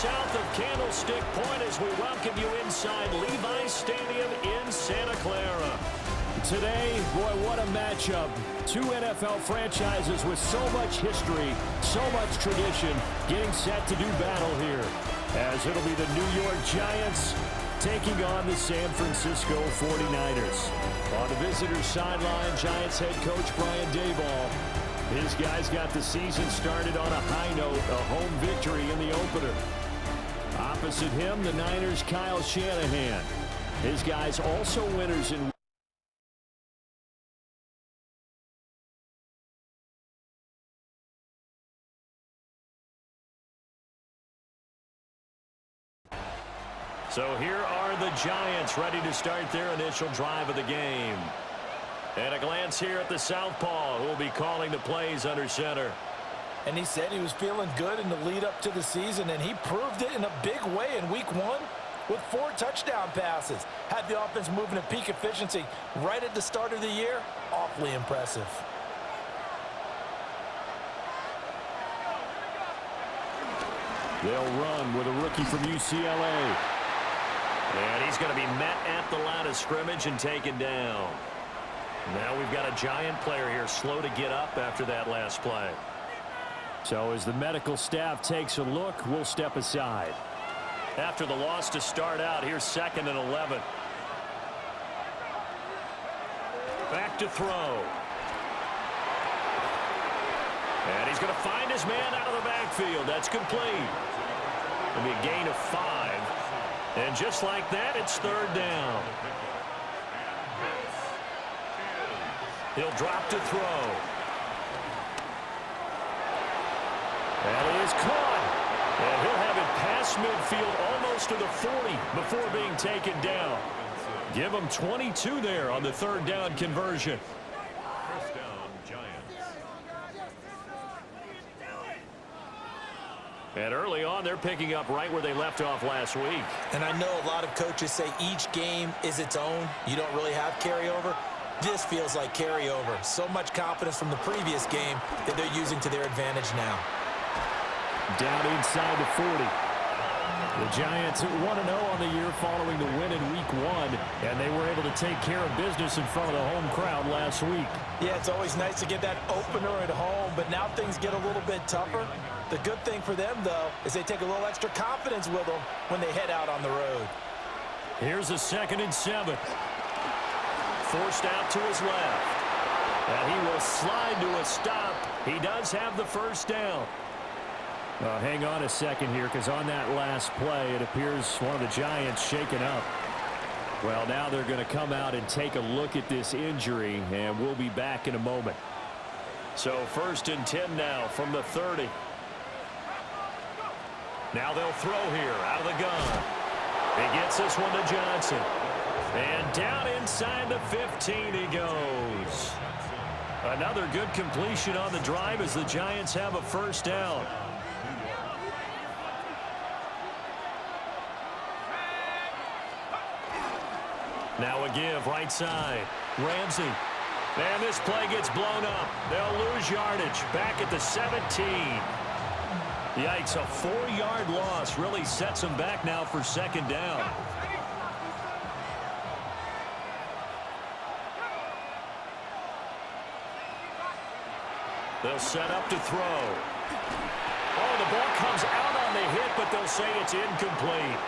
south of Candlestick Point as we welcome you inside Levi's Stadium in Santa Clara. Today, boy, what a matchup. Two NFL franchises with so much history, so much tradition, getting set to do battle here. As it'll be the New York Giants taking on the San Francisco 49ers. On the visitors' sideline, Giants head coach Brian Daboll. His guys got the season started on a high note, a home victory in the opener. Opposite him, the Niners' Kyle Shanahan. His guys also winners in So here are the Giants ready to start their initial drive of the game. And a glance here at the southpaw, who will be calling the plays under center. And he said he was feeling good in the lead up to the season, and he proved it in a big way in week 1 with 4 touchdown passes. Had the offense moving at peak efficiency right at the start of the year. Awfully impressive. They'll run with a rookie from UCLA. And he's going to be met at the line of scrimmage and taken down. Now we've got a Giant player here slow to get up after that last play. So as the medical staff takes a look, we'll step aside. After the loss to start out, here's 2nd and 11. Back to throw. And he's going to find his man out of the backfield. That's complete. It'll be a gain of 5. And just like that, it's 3rd down. He'll drop to throw. And it is caught. And he'll have it past midfield almost to the 40 before being taken down. Give him 22 there on the 3rd down conversion. First down, Giants. And early on, they're picking up right where they left off last week. And I know a lot of coaches say each game is its own. You don't really have carryover. This feels like carryover. So much confidence from the previous game that they're using to their advantage now. Down inside the 40. The Giants 1-0 on the year following the win in week 1, and they were able to take care of business in front of the home crowd last week. Yeah, it's always nice to get that opener at home, but now things get a little bit tougher. The good thing for them, though, is they take a little extra confidence with them when they head out on the road. Here's a 2nd and 7. Forced out to his left. And he will slide to a stop. He does have the 1st down. Hang on a second here, because on that last play, it appears one of the Giants shaken up. Well, now they're going to come out and take a look at this injury, and we'll be back in a moment. So 1st and 10 now from the 30. Now they'll throw here out of the gun. He gets this one to Johnson. And down inside the 15 he goes. Another good completion on the drive as the Giants have a 1st down. Now a give right side. Ramsey. And this play gets blown up. They'll lose yardage back at the 17. Yikes, a 4-yard loss really sets them back now for 2nd down. They'll set up to throw. Oh, the ball comes out on the hit, but they'll say it's incomplete.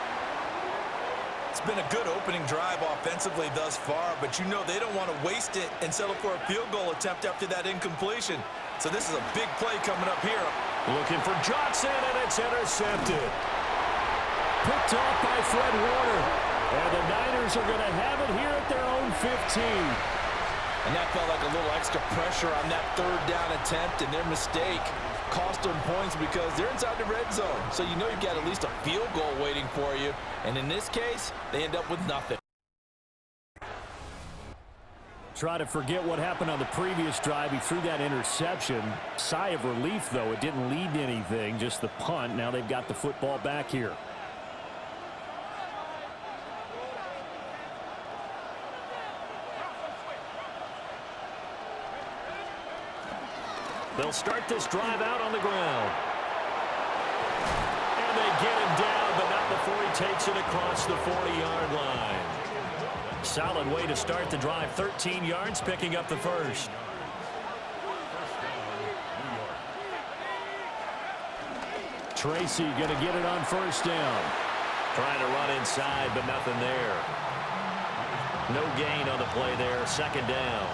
It's been a good opening drive offensively thus far, but you know they don't want to waste it and settle for a field goal attempt after that incompletion. So this is a big play coming up here. Looking for Johnson, and it's intercepted. Picked off by Fred Warner. And the Niners are going to have it here at their own 15. And that felt like a little extra pressure on that 3rd down attempt, and their mistake cost them points because they're inside the red zone. So you know you've got at least a field goal waiting for you. And in this case, they end up with nothing. Try to forget what happened on the previous drive. He threw that interception. Sigh of relief, though. It didn't lead to anything, just the punt. Now they've got the football back here. They'll start this drive out on the ground. And And they get him down, but not before he takes it across the 40-yard line. Solid way to start the drive. 13 yards, picking up the first. Tracy going to get it on first down. Trying to run inside, but nothing there. No gain on the play there. Second down.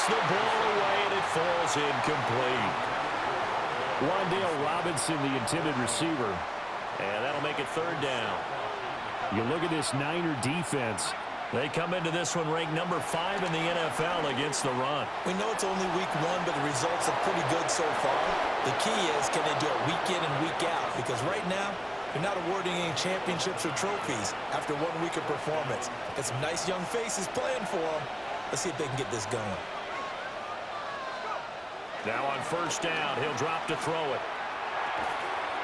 The ball away, and it falls incomplete. Wan'Dale Robinson, the intended receiver. And that'll make it third down. You look at this Niner defense. They come into this one ranked number 5 in the NFL against the run. We know it's only week 1, but the results are pretty good so far. The key is, can they do it week in and week out? Because right now, they're not awarding any championships or trophies after 1 week of performance. Got some nice young faces playing for them. Let's see if they can get this going. Now on first down, he'll drop to throw it.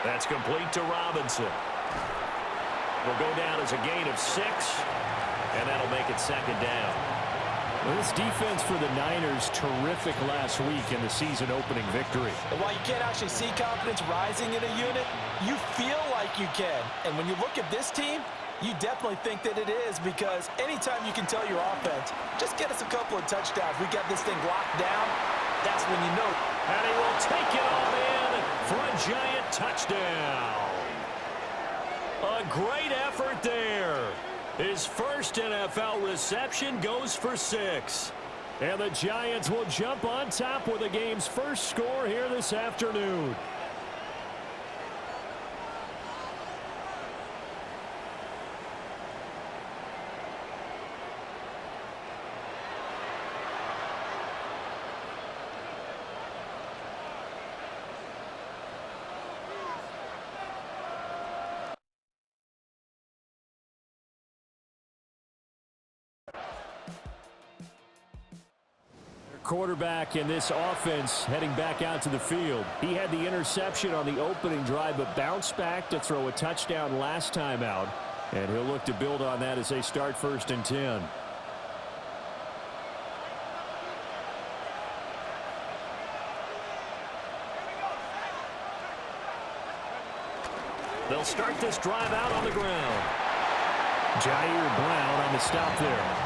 That's complete to Robinson. Will go down as a gain of 6, and that'll make it second down. Well, this defense for the Niners, terrific last week in the season-opening victory. And while you can't actually see confidence rising in a unit, you feel like you can. And when you look at this team, you definitely think that it is, because anytime you can tell your offense, just get us a couple of touchdowns, we got this thing locked down, that's when you know. And he will take it all in for a giant touchdown. A great effort there. His first NFL reception goes for 6. And the Giants will jump on top with the game's first score here this afternoon. Quarterback in this offense heading back out to the field. He had the interception on the opening drive, but bounced back to throw a touchdown last time out. And he'll look to build on that as they start first and 10. They'll start this drive out on the ground. Jair Brown on the stop there.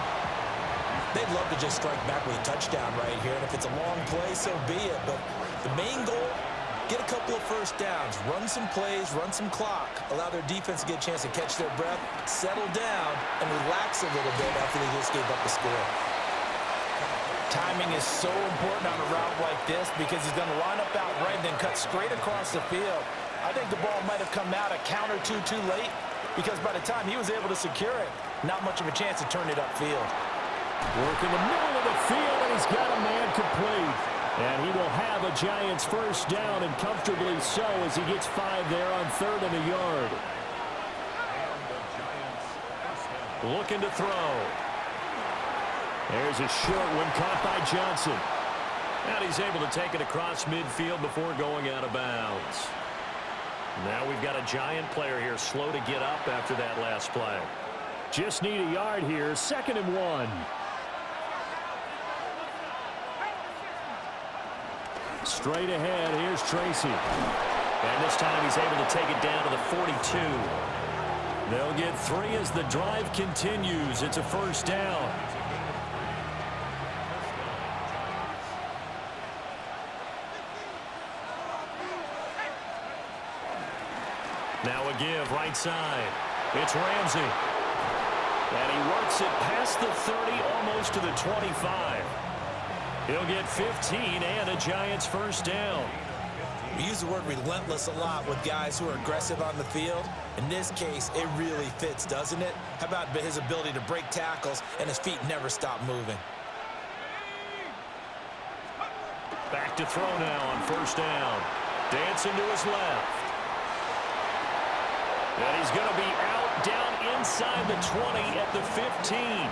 They'd love to just strike back with a touchdown right here, and if it's a long play, so be it. But the main goal, get a couple of first downs, run some plays, run some clock, allow their defense to get a chance to catch their breath, settle down, and relax a little bit after they just gave up the score. Timing is so important on a route like this because he's going to line up out right and then cut straight across the field. I think the ball might have come out a count or two too late because by the time he was able to secure it, not much of a chance to turn it upfield. Work in the middle of the field, and he's got a man complete. And he will have a Giants first down, and comfortably so as he gets 5 there on 3rd and a yard. Looking to throw. There's a short one caught by Johnson. And he's able to take it across midfield before going out of bounds. Now we've got a Giant player here slow to get up after that last play. Just need a yard here, 2nd and 1. Straight ahead, here's Tracy. And this time he's able to take it down to the 42. They'll get 3 as the drive continues. It's a first down. Now a give right side. It's Ramsey. And he works it past the 30, almost to the 25. He'll get 15 and a Giants first down. We use the word relentless a lot with guys who are aggressive on the field. In this case, it really fits, doesn't it? How about his ability to break tackles and his feet never stop moving? Back to throw now on first down. Dancing to his left. And he's going to be out down inside the 20 at the 15.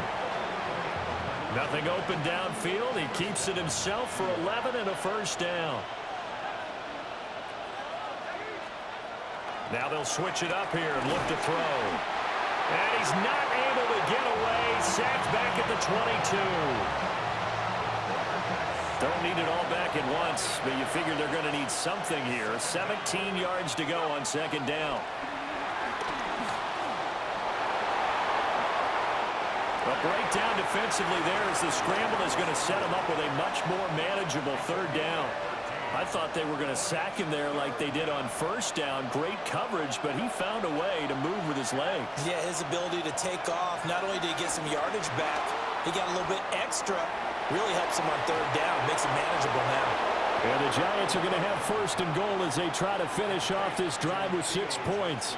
Nothing open downfield. He keeps it himself for 11 and a first down. Now they'll switch it up here and look to throw. And he's not able to get away. Sacked back at the 22. Don't need it all back at once, but you figure they're going to need something here. 17 yards to go on second down. A breakdown defensively there as the scramble is going to set him up with a much more manageable third down. I thought they were going to sack him there like they did on first down. Great coverage, but he found a way to move with his legs. Yeah, his ability to take off, not only did he get some yardage back, he got a little bit extra. Really helps him on third down, makes it manageable now. And the Giants are going to have first and goal as they try to finish off this drive with 6 points.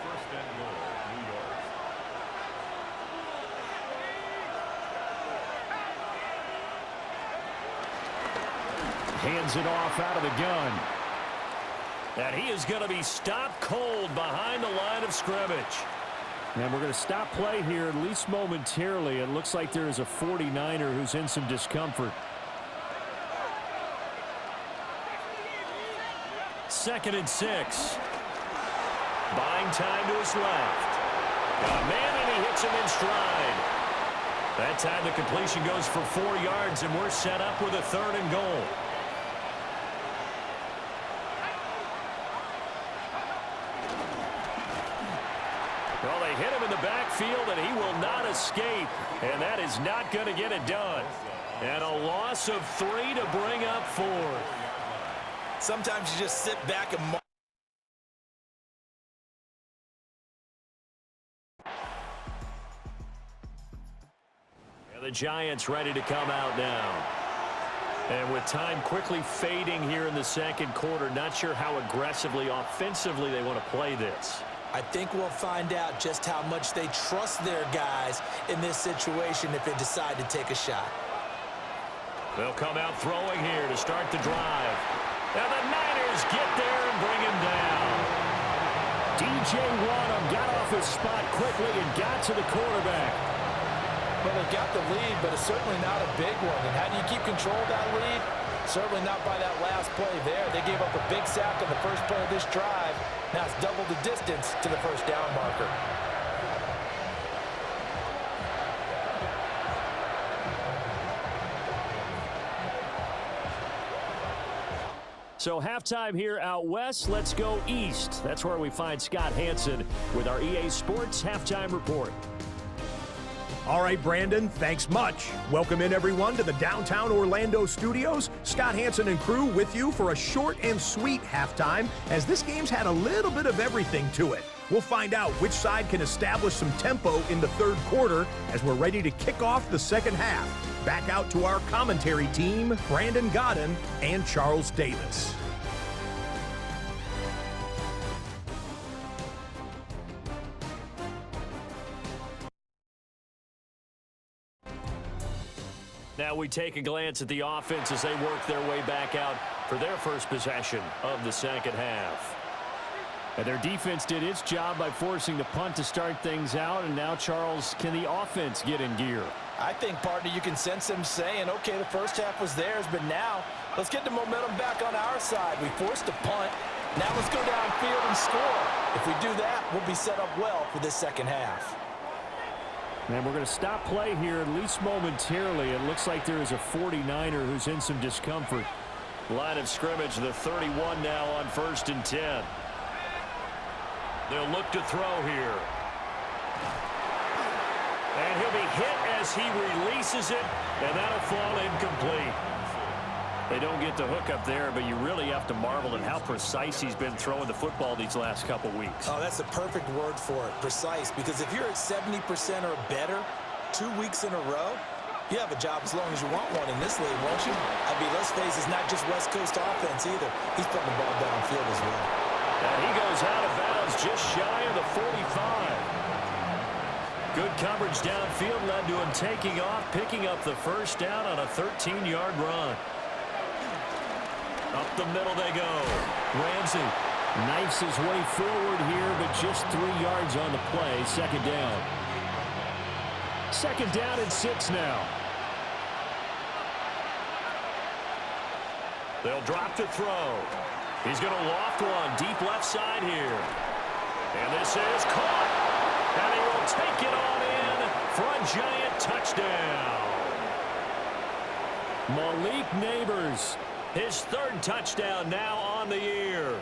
First and goal, New York. Hands it off out of the gun. And he is going to be stopped cold behind the line of scrimmage. And we're going to stop play here, at least momentarily. It looks like there is a 49er who's in some discomfort. Second and 6. Buying time to his left. Got a man, and he hits him in stride. That time the completion goes for 4 yards, and we're set up with a third and goal. Well, they hit him in the backfield, and he will not escape. And that is not going to get it done. And a loss of 3 to bring up 4. Sometimes you just sit back and mark. And the Giants ready to come out now. And with time quickly fading here in the second quarter, not sure how aggressively, offensively they want to play this. I think we'll find out just how much they trust their guys in this situation if they decide to take a shot. They'll come out throwing here to start the drive. And the Niners get there and bring him down. DJ Wanham got off his spot quickly and got to the quarterback. Well, they've got the lead, but it's certainly not a big one. And how do you keep control of that lead? Certainly not by that last play there. They gave up a big sack on the first play of this drive. Now it's double the distance to the first down marker. So halftime here out west. Let's go east. That's where we find Scott Hanson with our EA Sports Halftime Report. All right, Brandon, thanks much. Welcome in, everyone, to the downtown Orlando studios. Scott Hanson and crew with you for a short and sweet halftime, as this game's had a little bit of everything to it. We'll find out which side can establish some tempo in the third quarter as we're ready to kick off the second half. Back out to our commentary team, Brandon Godden and Charles Davis. Now we take a glance at the offense as they work their way back out for their first possession of the second half. And their defense did its job by forcing the punt to start things out. And now, Charles, can the offense get in gear? I think, partner, you can sense them saying, okay, the first half was theirs, but now let's get the momentum back on our side. We forced a punt. Now let's go downfield and score. If we do that, we'll be set up well for this second half. And we're going to stop play here, at least momentarily. It looks like there is a 49er who's in some discomfort. Line of scrimmage, the 31 now on 1st and 10. They'll look to throw here. And he'll be hit as he releases it, and that'll fall incomplete. They don't get the hook up there, but you really have to marvel at how precise he's been throwing the football these last couple weeks. Oh, that's the perfect word for it, precise, because if you're at 70% or better 2 weeks in a row, you have a job as long as you want one in this league, won't you? I mean, let's face it, it's not just West Coast offense either. He's putting the ball downfield as well. And he goes out of bounds just shy of the 45. Good coverage downfield led to him taking off, picking up the first down on a 13-yard run. Up the middle they go. Ramsey knifes his way forward here, but just 3 yards on the play. Second down. Second down and 6 now. They'll drop to throw. He's going to loft one deep left side here. And this is caught. And he will take it on in for a Giant touchdown. Malik Neighbors, his third touchdown now on the year.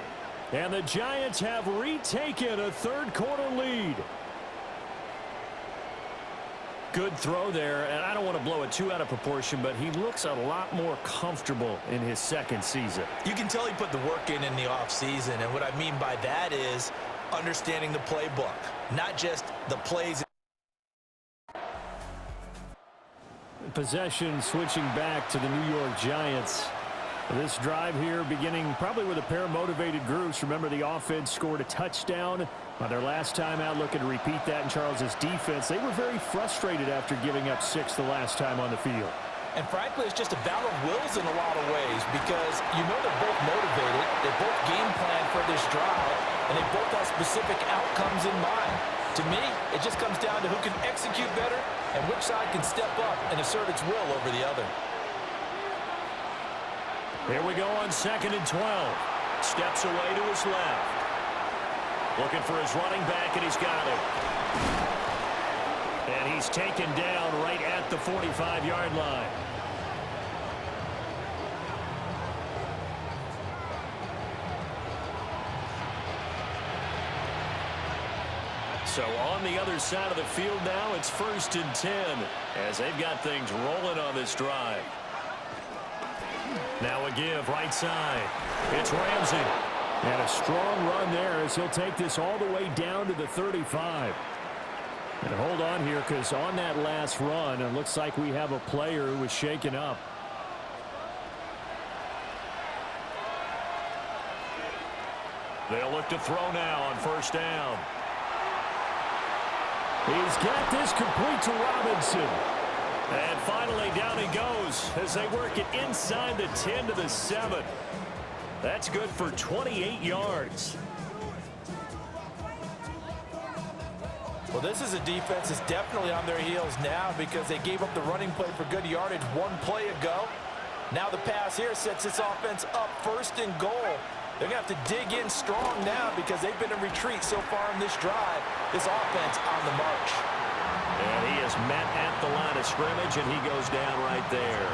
And the Giants have retaken a third-quarter lead. Good throw there, and I don't want to blow it too out of proportion, but he looks a lot more comfortable in his second season. You can tell he put the work in the offseason, and what I mean by that is understanding the playbook, not just the plays. Possession switching back to the New York Giants. This drive here beginning probably with a pair of motivated groups. Remember, the offense scored a touchdown on their last time out, looking to repeat that in Charles's defense. They were very frustrated after giving up 6 the last time on the field. And frankly, it's just a battle of wills in a lot of ways because you know they're both motivated, they both game plan for this drive, and they both have specific outcomes in mind. To me, it just comes down to who can execute better and which side can step up and assert its will over the other. Here we go on 2nd and 12. Steps away to his left. Looking for his running back, and he's got it. And he's taken down right at the 45-yard line. So on the other side of the field now, it's 1st and 10 as they've got things rolling on this drive. Now a give right side. It's Ramsey. And a strong run there as he'll take this all the way down to the 35. And hold on here because on that last run, it looks like we have a player who was shaken up. They'll look to throw now on 1st down. He's got this complete to Robinson. And finally down he goes as they work it inside the 10 to the 7. That's good for 28 yards. Well, this is a defense that's definitely on their heels now because they gave up the running play for good yardage one play ago. Now the pass here sets this offense up 1st and goal. They're going to have to dig in strong now because they've been in retreat so far in this drive. This offense on the march. And he is met at the line of scrimmage, and he goes down right there.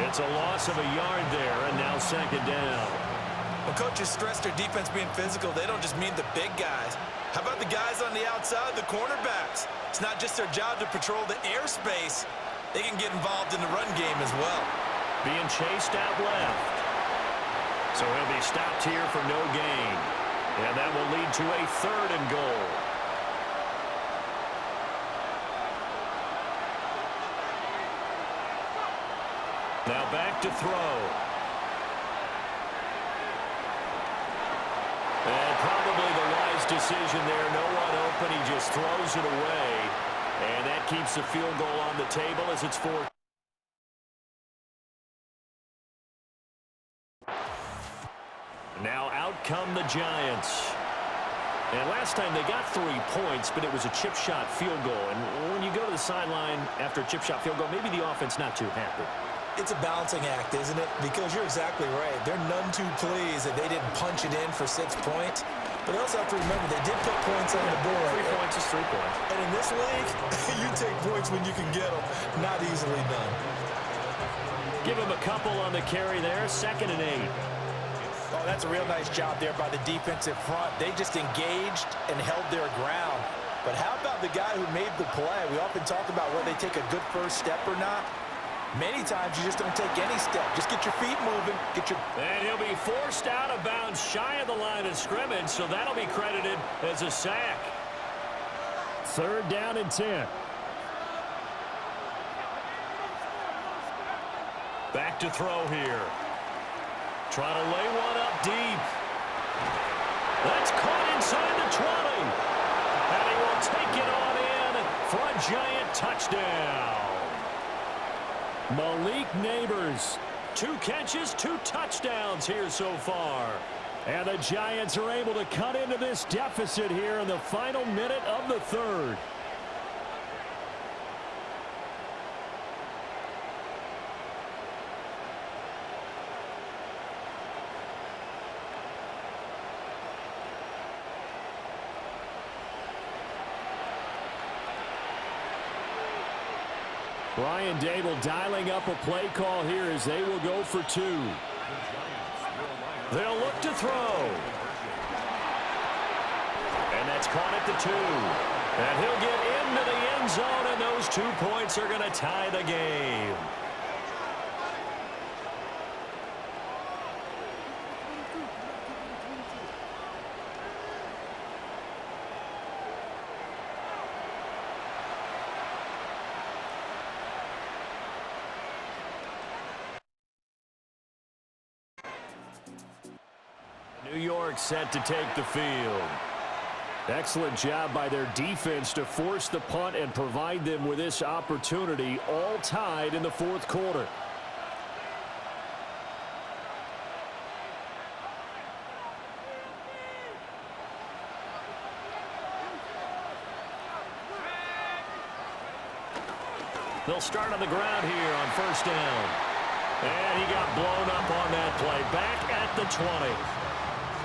It's a loss of a yard there, and now 2nd down. When coaches stress their defense being physical, they don't just mean the big guys. How about the guys on the outside, the cornerbacks? It's not just their job to patrol the airspace. They can get involved in the run game as well. Being chased out left. So he'll be stopped here for no gain. And that will lead to a 3rd and goal. Now back to throw. And probably the wise decision there. No one open. He just throws it away. And that keeps the field goal on the table as it's 4. Now out come the Giants. And last time they got 3 points, but it was a chip shot field goal. And when you go to the sideline after a chip shot field goal, maybe the offense not too happy. It's a balancing act, isn't it? Because you're exactly right. They're none too pleased that they didn't punch it in for 6 points. But they also have to remember they did put points on the board. 3 points is 3 points. And in this league, you take points when you can get them. Not easily done. Give him a couple on the carry there. 2nd and 8. Oh, that's a real nice job there by the defensive front. They just engaged and held their ground. But how about the guy who made the play? We often talk about whether they take a good first step or not. Many times you just don't take any step. Just get your feet moving. And he'll be forced out of bounds shy of the line of scrimmage, so that'll be credited as a sack. 3rd down and 10. Back to throw here. Trying to lay one up deep. That's caught inside the 20. And he will take it on in for a Giant touchdown. Malik Neighbors, 2 catches, 2 touchdowns here so far. And the Giants are able to cut into this deficit here in the final minute of the 3rd. Brian Dable dialing up a play call here as they will go for 2. They'll look to throw. And that's caught at the 2. And he'll get into the end zone, and those 2 points are going to tie the game. New York set to take the field. Excellent job by their defense to force the punt and provide them with this opportunity, all tied in the 4th quarter. They'll start on the ground here on 1st down. And he got blown up on that play. Back at the 20.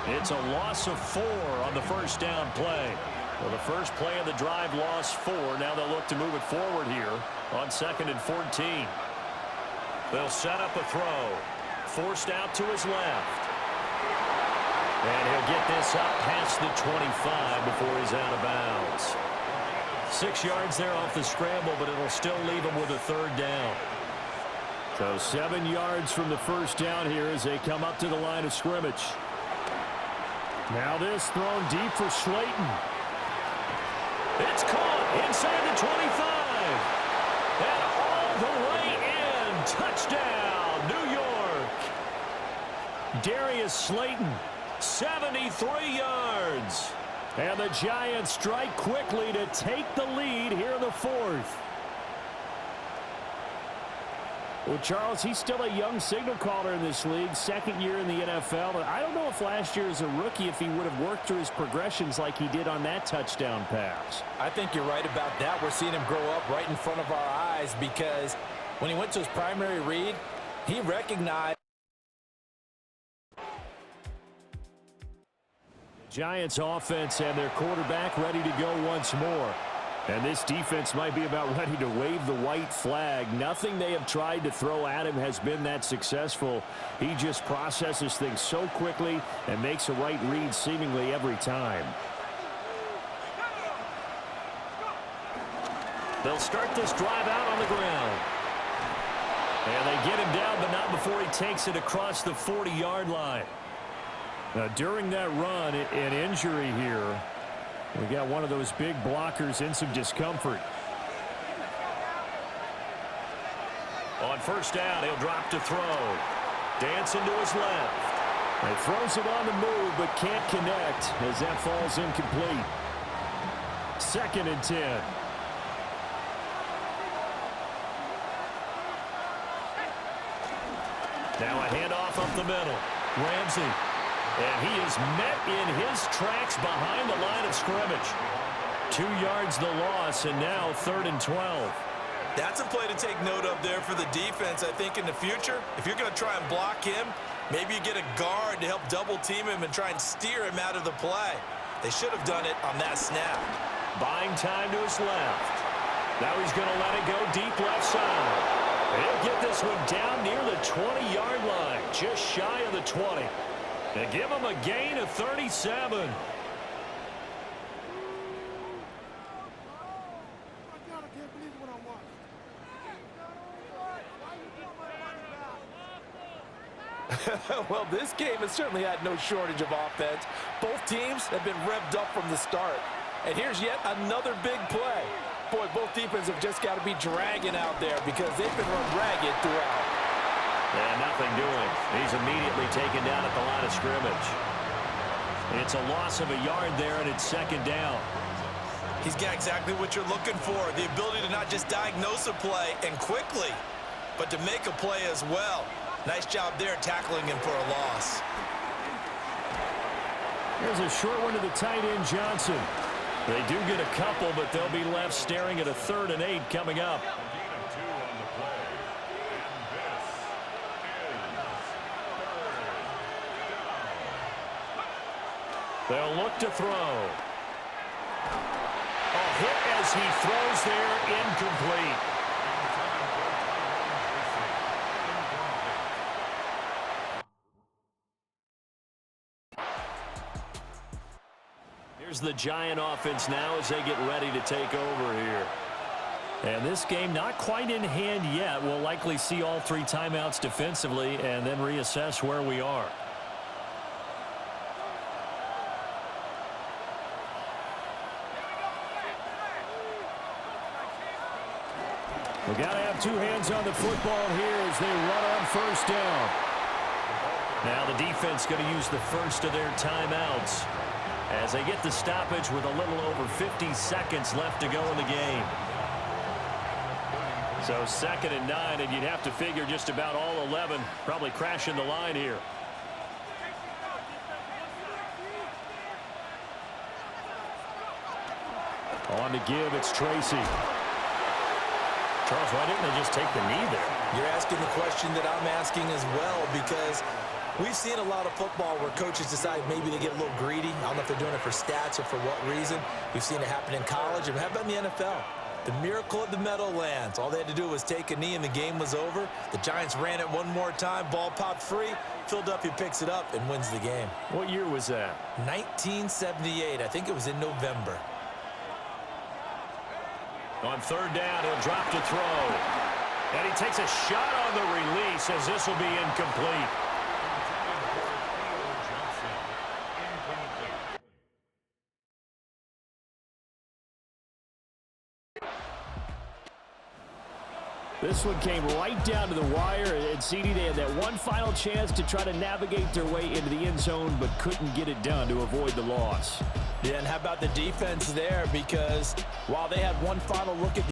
It's a loss of 4 on the 1st down play. Well, the first play of the drive lost 4. Now they'll look to move it forward here on 2nd and 14. They'll set up a throw. Forced out to his left. And he'll get this up past the 25 before he's out of bounds. 6 yards there off the scramble, but it'll still leave him with a 3rd down. So 7 yards from the 1st down here as they come up to the line of scrimmage. Now this thrown deep for Slayton. It's caught inside the 25. And all the way in. Touchdown, New York. Darius Slayton, 73 yards. And the Giants strike quickly to take the lead here in the 4th. Well, Charles, he's still a young signal caller in this league, 2nd year in the NFL. But I don't know if last year as a rookie if he would have worked through his progressions like he did on that touchdown pass. I think you're right about that. We're seeing him grow up right in front of our eyes because when he went to his primary read, he recognized. Giants offense and their quarterback ready to go once more. And this defense might be about ready to wave the white flag. Nothing they have tried to throw at him has been that successful. He just processes things so quickly and makes a right read seemingly every time. They'll start this drive out on the ground. And they get him down, but not before he takes it across the 40-yard line. Now, during that run, an injury here. We got one of those big blockers in some discomfort. On 1st down, he'll drop to throw. Dancing to his left. And throws it on the move, but can't connect as that falls incomplete. 2nd and 10. Now a handoff up the middle. Ramsey. And he is met in his tracks behind the line of scrimmage. 2 yards the loss, and now 3rd and 12. That's a play to take note of there for the defense. I think in the future, if you're going to try and block him, maybe you get a guard to help double-team him and try and steer him out of the play. They should have done it on that snap. Buying time to his left. Now he's going to let it go deep left side. And he'll get this one down near the 20-yard line, just shy of the 20. And give him a gain of 37. Well, this game has certainly had no shortage of offense. Both teams have been revved up from the start. And here's yet another big play. Boy, both defenses have just got to be dragging out there because they've been run ragged throughout. And nothing doing. He's immediately taken down at the line of scrimmage. It's a loss of a yard there, and it's 2nd down. He's got exactly what you're looking for, the ability to not just diagnose a play and quickly, but to make a play as well. Nice job there tackling him for a loss. Here's a short one to the tight end, Johnson. They do get a couple, but they'll be left staring at a 3rd and 8 coming up. They'll look to throw. A hit as he throws there, incomplete. Here's the Giant offense now as they get ready to take over here. And this game not quite in hand yet. We'll likely see all 3 timeouts defensively and then reassess where we are. We got to have 2 hands on the football here as they run on first down. Now the defense going to use the first of their timeouts as they get the stoppage with a little over 50 seconds left to go in the game. So 2nd and 9, and you'd have to figure just about all 11 probably crashing the line here. On to give, it's Tracy. Charles, why didn't they just take the knee there? You're asking the question that I'm asking as well, because we've seen a lot of football where coaches decide maybe they get a little greedy. I don't know if they're doing it for stats or for what reason. We've seen it happen in college, and how about in the NFL? The miracle of the Meadowlands. All they had to do was take a knee, and the game was over. The Giants ran it one more time. Ball popped free. Philadelphia picks it up and wins the game. What year was that? 1978. I think it was in November. On 3rd down, he'll drop to throw. And he takes a shot on the release as this will be incomplete. This one came right down to the wire, and CD, they had that one final chance to try to navigate their way into the end zone, but couldn't get it done to avoid the loss. Yeah, and how about the defense there? Because while they had one final look at